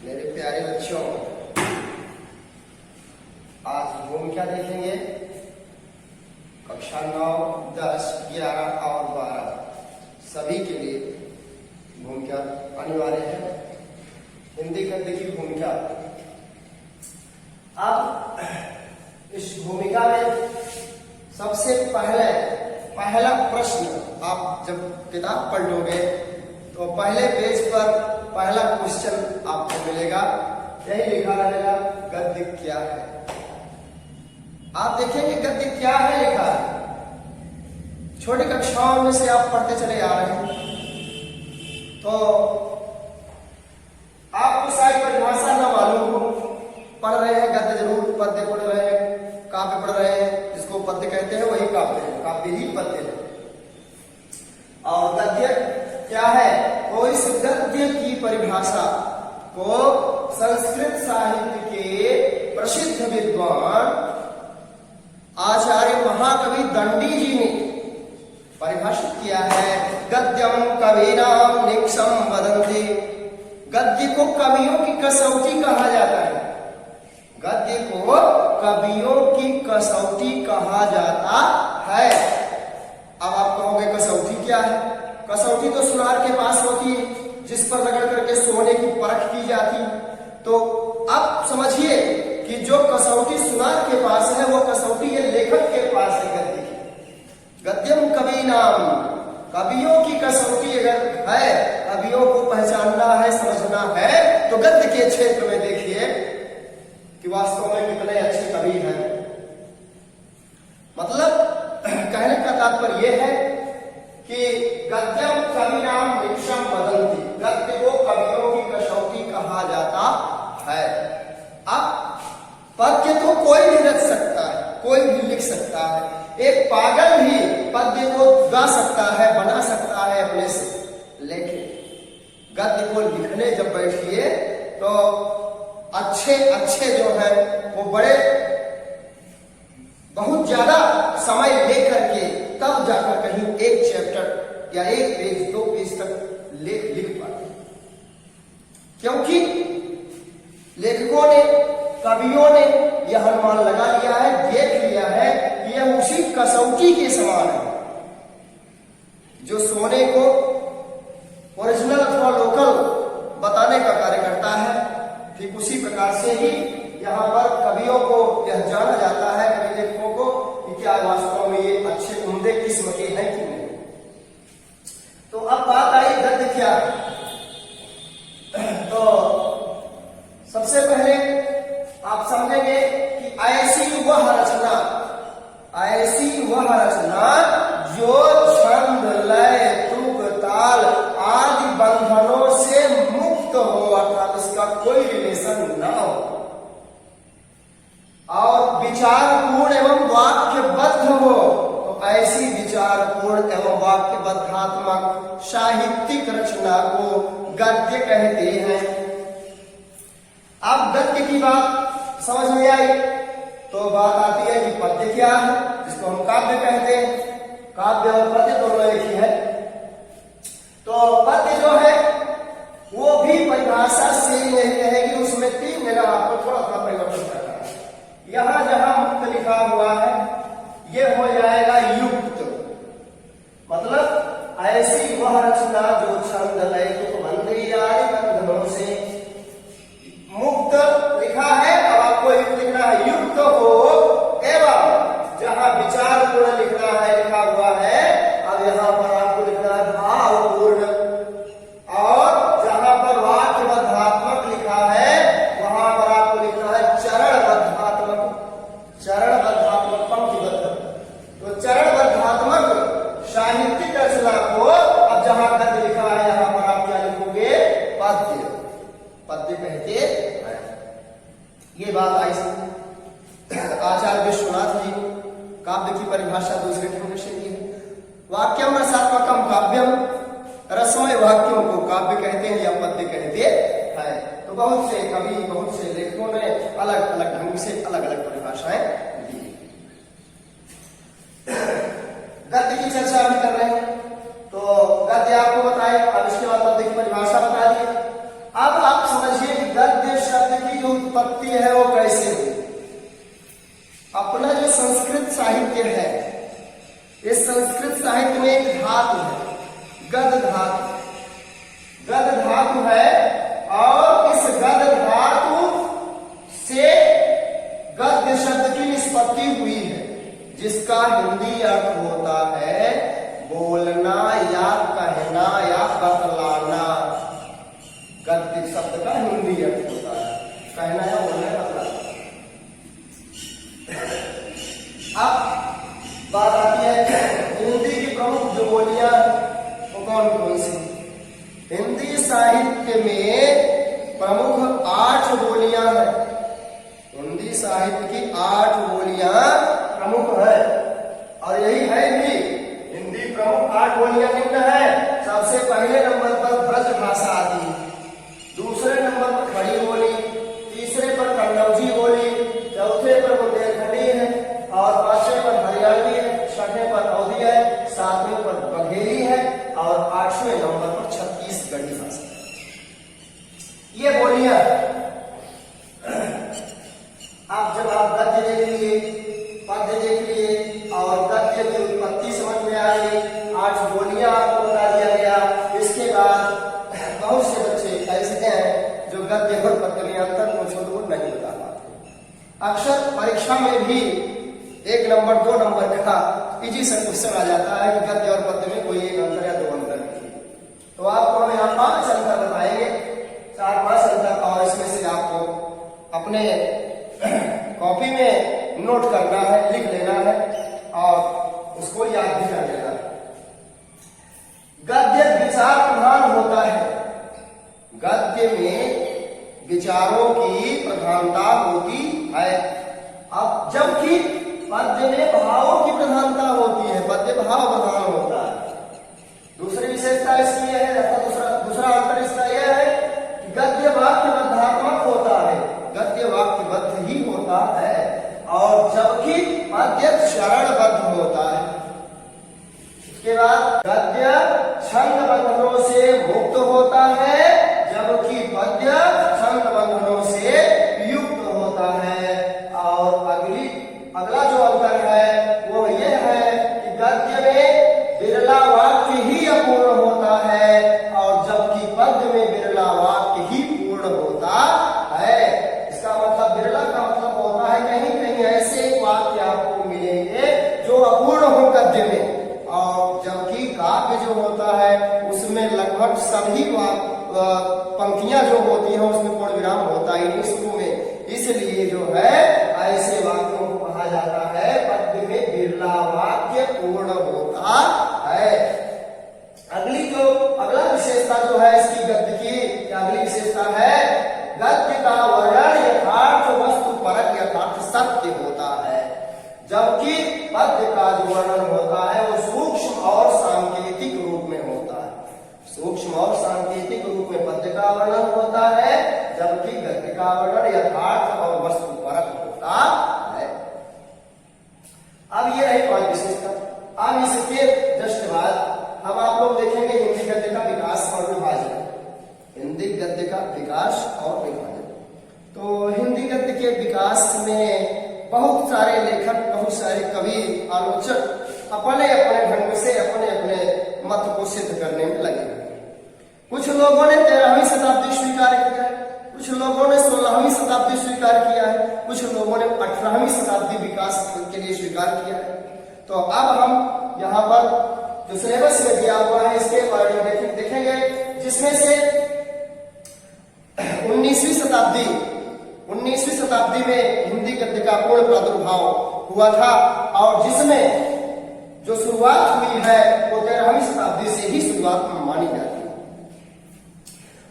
मेरे प्यारे बच्चों, आज भूमिका देखेंगे। कक्षा 9, 10, 11 और 12 सभी के लिए भूमिका अनिवार्य है। हिंदी गद्य की भूमिका। अब इस भूमिका में सबसे पहला प्रश्न, आप जब किताब पढ़ोगे तो पहले पेज पर पहला क्वेश्चन आपको मिलेगा। यही लिखा रहेगा, गद्य क्या है। आप देखेंगे गद्य क्या है लिखा है। छोटी कक्षाओं में से आप पढ़ते चले आ रहे हैं तो आपको शायद परिभाषा न मालूम हो। पढ़ रहे हैं गद्य जरूर, पद्य पढ़ रहे हैं, काव्य पढ़ रहे हैं। जिसको पद्य कहते हैं वही काव्य है, काव्य ही पद्य है। और गद्य क्या है? तो इस गद्य की परिभाषा को संस्कृत साहित्य के प्रसिद्ध विद्वान आचार्य महाकवि दंडी जी ने परिभाषित किया है। गद्यम कवीनाम निक्षम वदन्ति। गद्य को कवियों की कसौटी कहा जाता है। गद्य को कवियों की कसौटी कहा जाता है। अब आप कहोगे कसौटी क्या है? कसौटी तो सुनार के पास होती है, जिस पर रगड़ करके सोने की परख की जाती। तो अब समझिए कि जो कसौटी सुनार के पास है वो कसौटी ये लेखक के पास है गद्य की। गद्यम कवीनाम, कवियों की कसौटी अगर है, कवियों को पहचानना है, समझना है, तो गद्य के क्षेत्र में देखिए कि वास्तव में कितने अच्छे कवि हैं। मतलब कहने का तात्पर्य यह है कि गद्यम कवीनाम निक्षम वदन्ति। गद्य को कवियों की कसौटी कहा जाता है। अब पद्य तो कोई भी रच सकता है, कोई भी लिख सकता है। एक पागल भी पद्य को गा सकता है, बना सकता है अपने से। लेकिन गद्य को लिखने जब बैठिए तो अच्छे जो है वो बड़े बहुत ज्यादा समय लेकर के तब जाकर कहीं एक चैप्टर या एक पेज, 2 पेज तक लिख पाते। क्योंकि लेखकों ने, कवियों ने यह अनुमान लगा लिया है, देख लिया है कि यह उसी कसौटी के समान है जो सोने को ओरिजिनल अथवा लोकल बताने का कार्य करता है। ठीक उसी प्रकार से ही यहाँ पर कवियों को यह जाना जाता है, कवि लेखकों को, कि क्या वास्तव में ये अच्छे उम्दे किस्म के हैं कि नहीं। तो अब बात आई गद्य क्या है। तो सबसे पहले आप समझेंगे कि ऐसी वह रचना जो छंद, लय, तुक, ताल आदि बंधनों से मुक्त हो, अर्थात उसका कोई रिलेशन न हो, और विचारपूर्ण एवं वाक्यबद्ध हो। तो ऐसी विचारपूर्ण एवं वाक्यबद्धात्मक साहित्यिक रचना को गद्य कहते हैं। अब गद्य की बात समझ में आई तो बात आती है कि पद्य क्या है, जिसको हम काव्य कहते हैं। काव्य और पद्य दोनों एक ही है। तो पद्य जो है वो भी परिभाषा सेम नहीं रहेगी, उसमें 3 जगह आपको थोड़ा थोड़ा परिवर्तन करना है। यहां जहां मुक्त लिखा हुआ है ये हो जाएगा युक्त। मतलब ऐसी वह रचना जो छंद, लय, तुक, बंदी आदि बंधनों से मुक्त लिखा है। अब आपको लिखना है युक्त हो, एवं जहां विचारपूर्ण लिखना है, लिखा हुआ है, अब यहां पर आपको लिखना है भावपूर्ण। और जहां पर वाक्यबद्धात्मक लिखा है वहां पर आपको लिखना है चरणबद्धात्मक, पंक्तिबद्ध। तो चरणबद्धात्मक साहित्यिक रचना को अब जहां गद्य लिखा है यहां पर आप क्या लिखोगे? पद्य। पद्य कहते हैं। ये बात आई आचार्य विश्वनाथ जी ने। काव्य की परिभाषा दूसरे ढंग से दी है। वाक्यम रसात्मकम काव्यम, रसमय वाक्यों को काव्य कहते हैं या पद्य कहते हैं। तो बहुत से कवि, बहुत से लेखकों ने अलग अलग ढंग से अलग अलग परिभाषाएं दी। गद्य की चर्चा अभी कर रहे हैं तो गद्य आपको बताए, अब इसके बाद पद्य की परिभाषा बता दी। अब आप समझिए कि गद्य की जो उत्पत्ति है वो कैसे हुई। अपना जो संस्कृत साहित्य है, इस संस्कृत साहित्य में एक धातु है, गद धातु। गद धातु है और इस गद धातु से गद्य शब्द की निष्पत्ति हुई है, जिसका हिंदी अर्थ होता है बोलना या कहना या बतलाना। गद्य शब्द का हिंदी अर्थ होता है कहना या बोलना या बतलाना। अब बात आती है हिंदी की प्रमुख जो बोलियां वो कौन कौन सी। हिंदी साहित्य में प्रमुख 8 बोलियां हैं। हिंदी साहित्य की 8 बोलियां प्रमुख है और यही है भी। हिंदी प्रमुख 8 बोलियां निम्न है। सबसे पहले नंबर पर ब्रज भाषा आती है, दूसरे नंबर पर खड़ी बोली, तीसरे पर कन्नौजी बोली, चौथे पर बुंदेलखंडी है और पांचवें पर हरियाणवी है, छठवें पर अवधी है, सातवें पर बघेली है और 8वें नंबर पर छत्तीसगढ़ी भाषा। ये बोलियां जब आप गद्य देख लिए, पद्य देख लिए और गद्य की उत्पत्ति समझ में आ गई, 8 बोलियां आपको बता दिया गया। इसके बाद बहुत से बच्चे ऐसे हैं जो गद्य और पद्य में अंतर को छोड़ को नहीं बता पाते। अक्सर परीक्षा में भी 1 नंबर 2 नंबर का इजी से क्वेश्चन आ जाता है कि गद्य और पद्य में कोई एक अंतर या 2 अंतर है। तो आपको हम यहाँ 5 अंतर बताएंगे, 4-5 अंतर, और इसमें से आपको अपने कॉपी में नोट करना है, लिख लेना है और उसको याद भी कर लेना है। गद्य विचार प्रधान होता है। गद्य में विचारों की प्रधानता होती है। अब जबकि पद्य में भावों की प्रधानता होती है, पद्य भाव प्रधान होता है। दूसरी विशेषता इसकी यह है, दूसरा अंतर इसका यह है कि गद्य वाक्य बद्धात्मक होता है, गद्य वाक्यबद्ध ही होता है, और जबकि पद्य चरणबद्ध होता है। इसके बाद गद्य छंद बंधनों से मुक्त होता है, जबकि पद्य छंद बंधनों से युक्त होता है। और अगला जो अंतर है वो ये है कि गद्य में बिरला वाक्य ही अपूर्ण होता है और जबकि पद्य में बिरला वाक्य ही पूर्ण होता है। इसका मतलब बिरला का मतलब होता है कहीं कहीं ऐसे वाक्य आपको मिलेंगे जो अपूर्ण हो गद्य में, और जबकि काव्य जो होता है उसमें लगभग सभी पंक्तियां जो होती हैं उसमें पूर्ण विराम होता ही नहीं शुरू में। इसलिए जो है ऐसे वाक्यों को कहा जाता है पद्य में बिरला वाक्य पूर्ण होता है। अगला विशेषता जो है इसकी गद्य की, अगली विशेषता है गद्य का वर्णन यथार्थ वस्तु परक यथार्थ सत्य होता है, जबकि पद्य का जो वर्णन होता है वो सूक्ष्म और सांकेतिक रूप में होता है। सूक्ष्म और सांकेतिक रूप में पद्य का वर्णन होता है, जबकि गद्य का वर्णन यथार्थ और वस्तु परक होता है। अब ये रही 5 विशेषता। अब इसके जस्ट बाद अब आप लोग देखेंगे हिंदी गद्य का विकास और विभाजन। हिंदी गद्य का विकास और विभाजन। तो हिंदी गद्य के विकास में बहुत सारे लेखक, बहुत सारे कवि, आलोचक अपने अपने ढंग से अपने अपने मत को सिद्ध करने में लगे। कुछ लोगों ने 13वीं शताब्दी स्वीकार किया है, कुछ लोगों ने 16वीं शताब्दी स्वीकार किया है, कुछ लोगों ने 18वीं शताब्दी विकास के लिए स्वीकार किया है। तो अब हम यहाँ पर जो सिलेबस में दिया हुआ है इसके बारे में देखेंगे, जिसमें से 19वीं शताब्दी में हिंदी गद्य का पूर्ण प्रादुर्भाव हुआ था, और जिसमें जो शुरुआत हुई है वो 13वीं शताब्दी से ही शुरुआत मानी जाती है।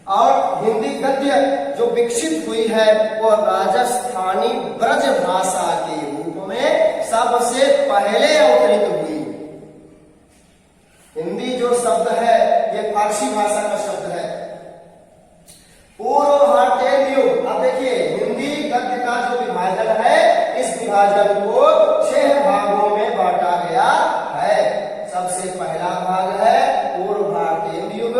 और हिंदी गद्य जो विकसित हुई है वो राजस्थानी ब्रज भाषा के रूप में सबसे पहले अवतरित हुई। हिंदी जो शब्द है ये फारसी भाषा का शब्द है। पूर्व भारतीय युग, अब देखिए हिंदी गद्य का जो विभाजन है इस विभाजन को 6 भागों में बांटा गया है। सबसे पहला भाग है पूर्व भारतीय युग,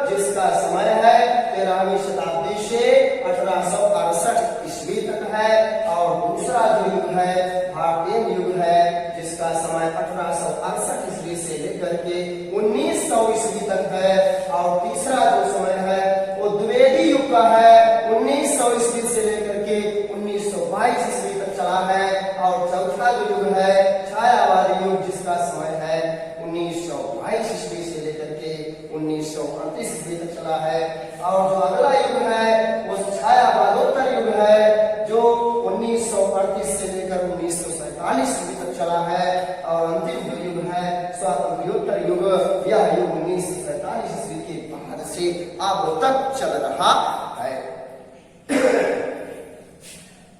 जिसका समय है 13वीं शताब्दी से 1868 ईस्वी तक है। और दूसरा जो युग है भारतीय युग है, जिसका समय 1868 ईस्वी से लेकर के 1900 ईस्वी तक है। और तीसरा जो समय है वो द्विवेदी युग का है, 1900 ईस्वी से लेकर के 1922 ईस्वी तक चला है। और चौथा जो युग है छायावादी युग, जिसका समय है 1922 ईस्वी से लेकर के 1938 ईस्वी तक चला है। और जो अगला युग है वो छायावादोत्तर युग है, जो 1938 से लेकर 1947 ईस्वी तक चला है। और अंतिम जो युग है स्वातंत्र्योत्तर युग, यह युग 1947 ईस्वी के बाद से अब तक चल रहा है।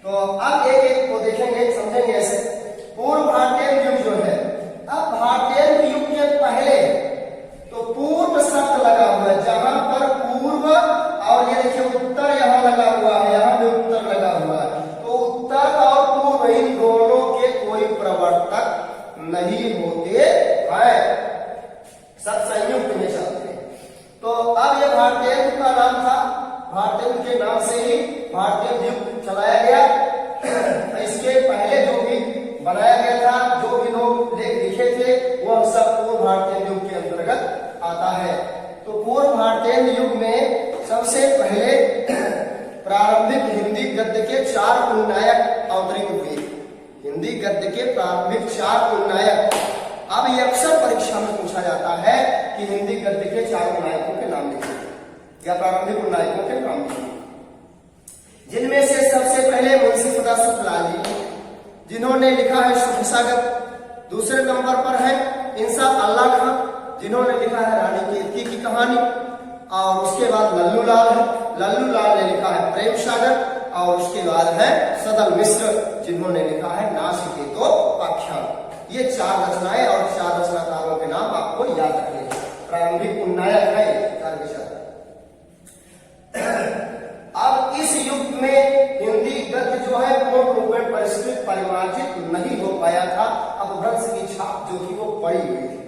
तो अब एक एक को देखेंगे, समझेंगे ऐसे। पूर्व भारतीय युग जो है, अब भारतीय युग के पहले तो पूर्व शब्द लगा हुआ है, जहां पर पूर्व और ये देखिए उत्तर यहाँ लगा हुआ है, यहाँ पे उत्तर लगा हुआ है। तो उत्तर और पूर्व इन दोनों के कोई प्रवर्तक नहीं होते हैं, सब संयुक्त में चलते हैं। तो अब यह भारतीय युग का नाम था, भारतीय युग के नाम से ही भारतीय युग चलाया गया। इसके पहले जो भी बनाया गया था, जो भी लोग लेख लिखे थे, वह सब पूर्व भारतीय युग के अंतर्गत आता है। तो पूर्व भारतीय युग में सबसे पहले प्रारंभिक हिंदी गद्य के 4 उन्नायक अवतरित हुए। हिंदी गद्य के प्रारंभिक 4 उन्नायक। अब ये अक्सर परीक्षा में पूछा जाता है कि हिंदी गद्य के 4 उन्नायकों के नाम लिखिए या प्रारंभिक उन्नायकों के नाम लिखिए, जिनमें से सबसे पहले मुंशी सदाशिव लाल जी, जिन्होंने लिखा है शुभ सागर। दूसरे नंबर पर है इंसाफ अल्लाह खां, जिन्होंने लिखा है रानी कीर्ति की कहानी। और उसके बाद लल्लू लाल है, लल्लू लाल ने लिखा है प्रेम सागर। और उसके बाद है सदल मिश्र, जिन्होंने लिखा है नासिकेतो आख्यान। ये 4 रचनाएं और 4 रचनाकारों के नाम आपको याद रखने हैं। प्रारंभिक उन्नायक है 4 विषय। अब इस युग में हिंदी गद्य जो है पूर्ण रूप में परिष्कृत परिमार्जित नहीं हो पाया था। अब भ्रंश की छाप जो थी वो पड़ी हुई थी।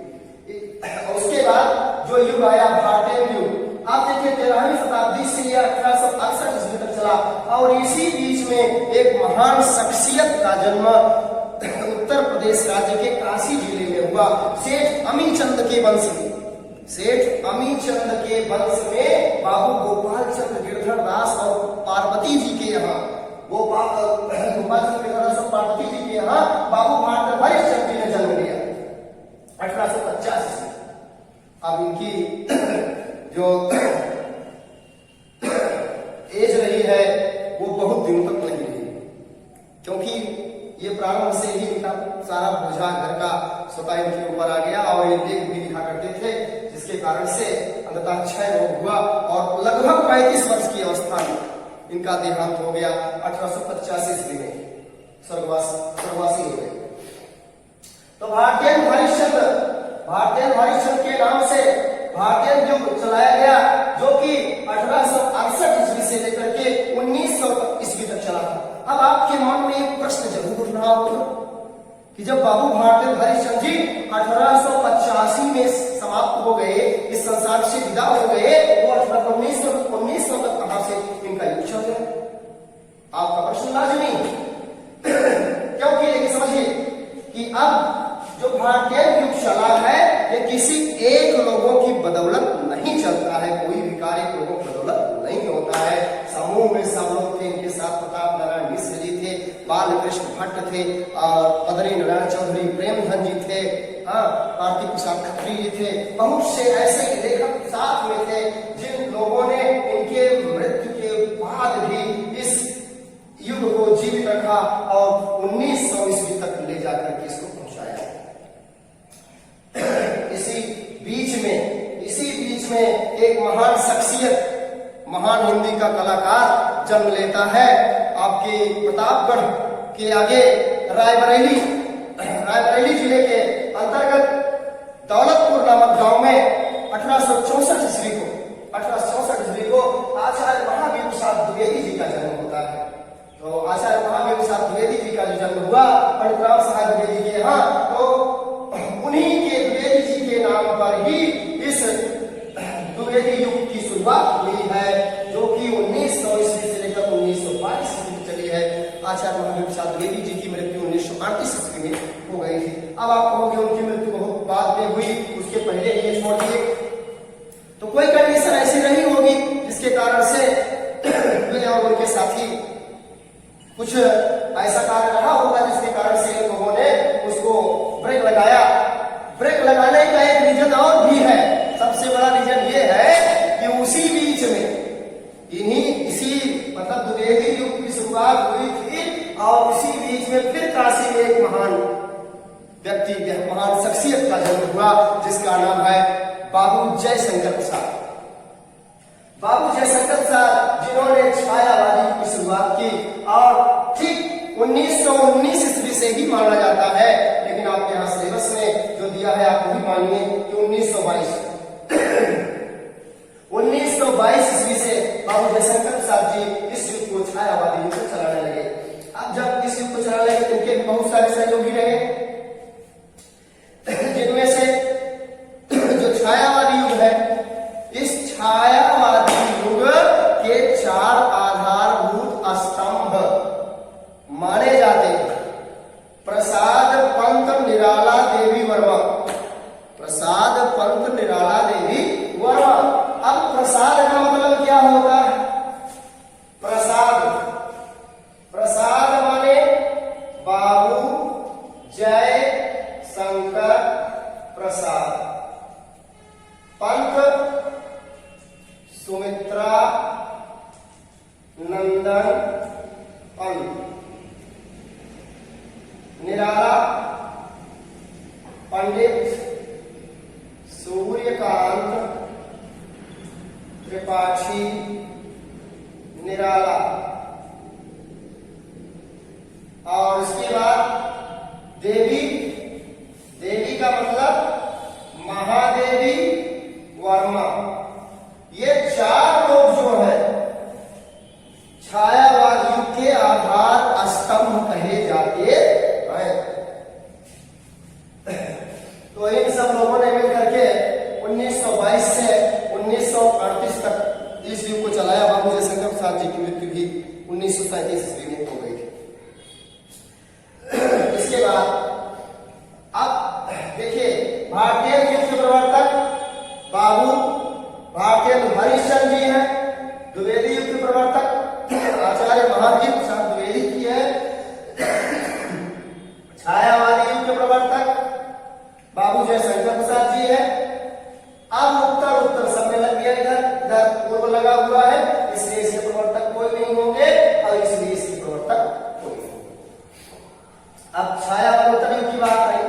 उसके बाद जो युग आया भारतीय युग, आप देखिए 13वीं शताब्दी से यह 1868 ईस्वी तक चला। और इसी बीच में एक महान शख्सियत का जन्म उत्तर प्रदेश राज्य के काशी जिले में हुआ, सेठ अमीचंद के वंश में। सेठ अमीचंद के वंश में बाबू गोपाल चंद्र गिरधर दास और पार्वती जी के यहाँ गोपाल चंद्र गिरधर दास और पार्वती जी के यहाँ बाबू भारत हरिश्चंद्र जी ने जन्म लिया 1850 से। अब इनकी जो एज रही है वो बहुत दिनों तक नहीं रही, क्योंकि ये प्रारंभ से ही इनका सारा बोझा घर का स्वतः इनके ऊपर आ गया। और ये लेख भी लिखा करते थे, जिसके कारण से अंततः क्षय रोग हुआ और लगभग 35 वर्ष की अवस्था में इनका देहांत हो गया। 1885 ईस्वी में स्वर्गवासी हो गए। तो भारतीय हरिश्चंद्र के नाम से भारतीय युग चलाया गया, जो कि 1868 ईस्वी से लेकर के 1900 ईस्वी तक चला था। अब आपके मन में एक प्रश्न जरूर उठ रहा होगा कि जब बाबू भारतीय हरिश्चंद्र जी 1885 में समाप्त हो गए, इस संसार से विदा हो गए, वो 1900 तक कहां से इनका युग चल गया? आपका प्रश्न लाजमी क्योंकि देखिए समझिए कि अब जो भारतीय युग चला है ये किसी एक लोगों की बदौलत नहीं चलता है, कोई भी कार्य लोगों की बदौलत नहीं होता है। समूह में सब लोग थे, इनके साथ प्रताप नारायण मिश्र जी थे, बालकृष्ण भट्ट थे, और बद्री नारायण चौधरी प्रेमधन जी थे, कार्तिक प्रसाद खत्री जी थे। बहुत से ऐसे लेखक साथ में थे जिन लोगों ने इनके मृत्यु के बाद भी इस युग को जीवित रखा और 1900 ईस्वी तक ले जाकर के इसको पहुंचाया। इसी बीच में एक महान शख्सियत, महान हिंदी का कलाकार जन्म लेता है। आपके प्रतापगढ़ के आगे रायबरेली जिले के अंतर्गत दौलतपुर नामक गांव में 1864 ईस्वी को आचार्य महावीर प्रसाद द्विवेदी जी का जन्म होता है। तो आचार्य महावीर प्रसाद द्विवेदी जी का जो जन्म हुआ पंडित राम साहब द्विवेदी के यहाँ, तो उन्हीं के द्विवेदी जी के नाम पर ही इस द्विवेदी युग की शुरुआत हुई है, जो कि 1900 ईस्वी से आचार्य महादेव प्रसाद द्विवेदी जी की मृत्यु 1938 ईस्वी में हो गई थी। अब आप कहोगे उनकी मृत्यु बहुत बाद में हुई, उसके पहले ये छोड़ दिए, तो कोई कंडीशन ऐसी नहीं होगी जिसके कारण से वे और उनके साथी कुछ ऐसा कार्य रहा होगा जिसके कारण से इन लोगों ने उसको ब्रेक लगाया। ब्रेक लगाने का एक रीजन और भी है, सबसे बड़ा रीजन ये है कि उसी बीच में इसी मतलब द्विवेदी युग की शुरुआत हुई थी और उसी बीच में फिर काशी में एक महान व्यक्ति, महान शख्सियत का जन्म हुआ जिसका नाम है बाबू जयशंकर प्रसाद। बाबू जयशंकर प्रसाद जिन्होंने छायावादी की शुरुआत की और ठीक 1919 ईस्वी से ही माना जाता है, लेकिन आपके यहाँ सिलेबस में जो दिया है आप वही मानिए कि 1922 ईस्वी से बाबू जयशंकर प्रसाद जी इस युग को छायावादी युग को चलाने लगे। अब जब इस युग को चलाने लगे तो उनके बहुत सारे सहयोगी रहे, जिनमें से जो छायावादी युग है, इस छायावादी युग के 4 आधारभूत स्तंभ माने जाते हैं। प्रसाद पंत निराला देवी वर्मा, प्रसाद पंत निराला देवी वर्मा। अब प्रसाद का मतलब क्या होता है? प्रसाद, प्रसाद माने बाबू जय शंकर प्रसाद, पंत सुमित्रा नंदन पंत, निराला पंडित सूर्यकांत त्रिपाठी निराला। और इसके बाद देवी, देवी का मतलब महादेवी वर्मा। ये 4 लोग जो है छायावाद युग के आधार स्तंभ कहे जाते हैं। तो इन सब लोगों ने मिल करके 1922 से 1938 तक इस युग को चलाया। बाबू जयशंकर प्रसाद जी की मृत्यु भी 1937 ईस्वी में हो गई थी। इसके बाद अब देखिए भारतीय युग के प्रवर्तक बाबू भारतीय हरिश्चंद्र जी हैं। द्विवेदी युग के प्रवर्तक आचार्य महादेव प्रसाद द्विवेदी की है। छायावादी युग के प्रवर्तक बाबू जयशंकर प्रसाद जी है। अब उत्तर सब में लग गया, इधर पूर्व लगा हुआ है, इसलिए इसके प्रवर्तक कोई नहीं होंगे और इसलिए इसके प्रवर्तक कोई नहीं होंगे। अब छायावाद युग की बात आई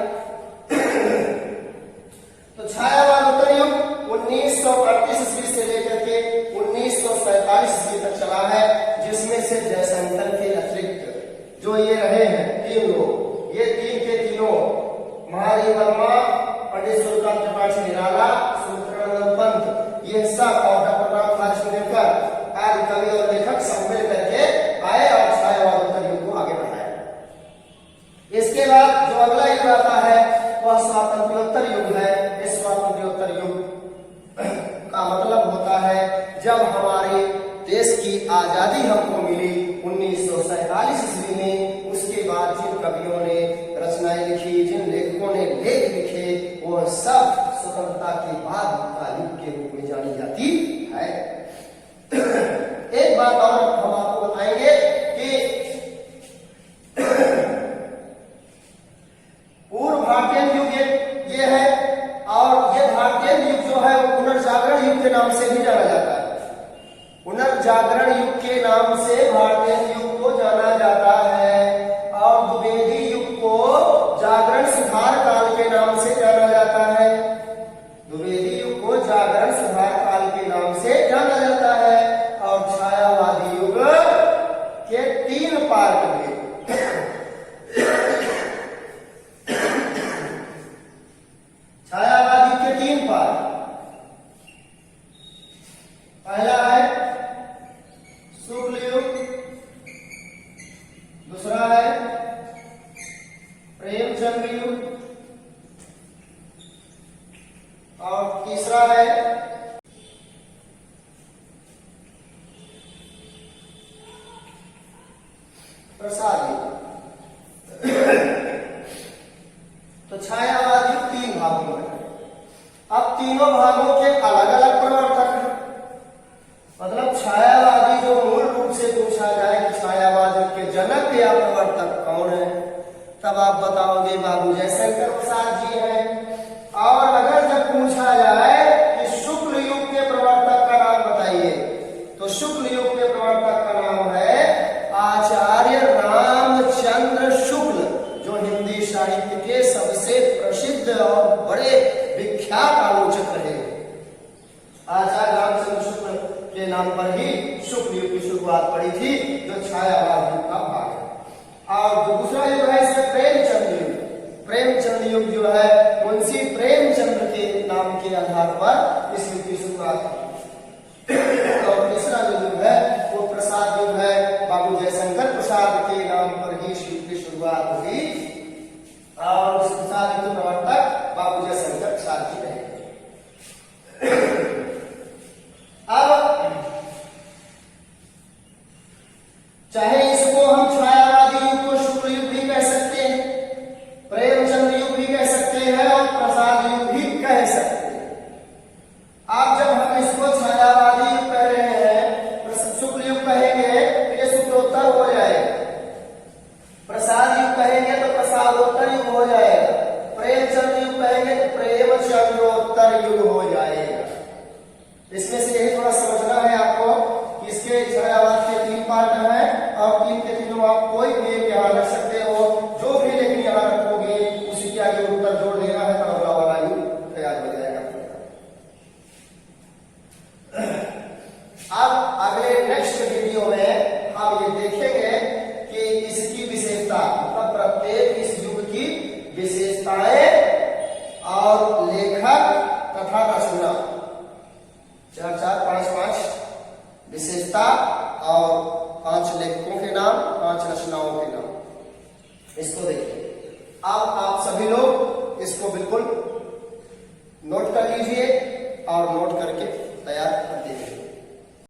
तो छायावाद उत्तर युग 1938 ईस्वी से लेकर के 1947 ईस्वी तक चला है, जिसमें से जयशंकर के अतिरिक्त जो ये रहे हैं 3 लोग, ये 3 के तीनों महादेवी वर्मा, पंडित सूर्यकांत त्रिपाठी निराला, सुमित्रानंद पंत, ये सब और डॉक्टर राम खालिशेरकर आदि कवि और लेखक सब मिल करके आए और छायावाद उत्तर युग को आगे बढ़ाया। इसके बाद जो अगला युग आता है वह स्वातंत्र्योत्तर युग है। इस स्वातंत्र्योत्तर युग का मतलब होता है जब हमारे देश की आजादी हमको मिली 1947 ईस्वी में। उसके बाद जिन कवियों ने रचनाएं लिखी, जिन लेखकों ने लेख लिखे, वो सब स्वतंत्रता के बाद का युग के रूप में जानी जाती है। एक बात और हम आपको बताएंगे कि पूर्व भारतीय युग ये है और ये भारतीय युग जो है वो पुनर्जागरण युग के नाम से भी जाना जाता है। पुनर्जागरण युग के नाम से भारतीय युग को जाना जाता है और द्विवेदी युग को जागरण सुधार काल के नाम से जाना जाता है। द्विवेदी युग को जागरण सुधार काल के नाम से जाना जाता है और छायावादी युग के 3 पार्ट हुए। छायावादी के 3 पार्ट, पहला है शुक्ल युग, दूसरा है प्रेमचंद्र युग और तीसरा है प्रसाद युग। तो छायावाद युग 3 भागों में है। अब तीनों भागों के अलग अलग प्रवर्तक हैं। मतलब छायावादी जो मूल रूप से पूछा जाए कि छायावाद युग के जनक या प्रवर्तक कौन है, तब आप बताओगे बाबू जयशंकर प्रसाद जी हैं। और अगर जब पूछा जाए कि शुक्ल युग के प्रवर्तक का नाम बताइए, तो शुक्ल युग के प्रवर्तक का नाम है आचार्य रामचंद्र शुक्ल, जो हिंदी साहित्य के सबसे प्रसिद्ध और बड़े विख्यात आलोचक रहे। आचार्य रामचंद्र शुक्ल के नाम पर ही शुक्ल युग की शुरुआत पड़ी थी, जो छायावाद युग का भाग है। और जो दूसरा युग है इसमें प्रेमचंद युग। प्रेमचंद युग जो है मुंशी प्रेमचंद्र के नाम के आधार पर इस युग की शुरुआत हुई। और तीसरा जो युग है वो प्रसाद युग है। बाबू जयशंकर प्रसाद के नाम पर ही इस युग की शुरुआत हुई और इस प्रसाद युग के प्रवर्तक बाबू जयशंकर प्रसाद जी रहे। अब चाहे इसको हम छायावादी युग को शुक्ल युग भी कह सकते हैं, प्रेमचंद युग भी कह सकते हैं और प्रसाद युग भी कह सकते हैं। आप जब हम इसको छायावादी युग कह रहे हैं, शुक्ल युग कहेंगे तो ये शुक्लोत्तर हो जाएगा, प्रसाद युग कहेंगे तो प्रसादोत्तर युग हो जाएगा, प्रेमचंद युग कहेंगे तो प्रेमचंद्रोत्तर युग हो जाएगा। इसमें से यही थोड़ा समझना है आपको कि इसके छायावाद के 3 पार्ट हैं और 3 के तीनों आप कोई भी एक यहाँ रख सकते हो, जो भी लेकिन यहाँ रखोगे उसी के आगे उत्तर जोड़ देना है तो अगला वाला युग तैयार हो जाएगा। अब अगले नेक्स्ट वीडियो में हम ये देखेंगे कि इसकी विशेषता, मतलब प्रत्येक इस युग की विशेषताएं और लेखक तथा रचना, 4 5 विशेषता और 5 लेखकों के नाम, 5 रचनाओं के नाम, इसको देखिए। अब आप सभी लोग इसको बिल्कुल नोट कर लीजिए और नोट करके